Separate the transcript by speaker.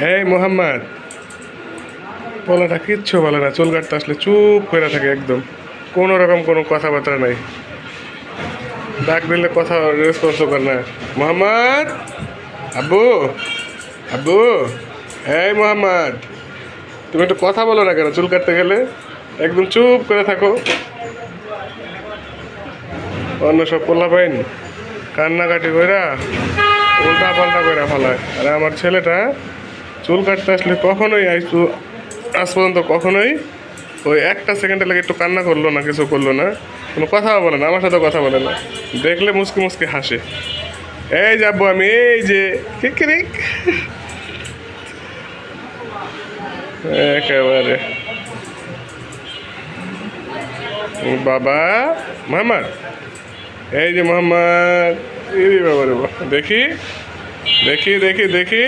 Speaker 1: এই মোহাম্মদ, পোলাটা কিচ্ছু বলে না, চুল কাটতে আসলে চুপ করে থাকে একদম, কোনো রকম কোনো কথাবার্তা নাই। ডাক দিলে কথা রেসপন্স করে না। মোহাম্মদ, আব্বু, আব্বু, এই মোহাম্মদ, তুমি একটু কথা বলো না কেন? চুল কাটতে গেলে একদম চুপ করে থাকো। অন্য সব পোলা পাইন কান্নাকাটি কইরা উল্টা পাল্টা করে ফেলায়, আর আমার ছেলেটা চুল কাটতে আসলে কখনোই আজ পর্যন্ত কখনোই ওই একটা সেকেন্ডে লাগে একটু কান্না করলো না, কিছু করলো না, কোনো কথাও বলে না, আমার সাথে কথা বলে না, দেখলে মুসকি মুসকি হাসে। এই যাবো আমি, এই যে কিক, একেবারে বাবা মোহাম্মদ, এই যে মোহাম্মদ, এই বাবা রে বাবা, দেখি দেখি দেখি দেখি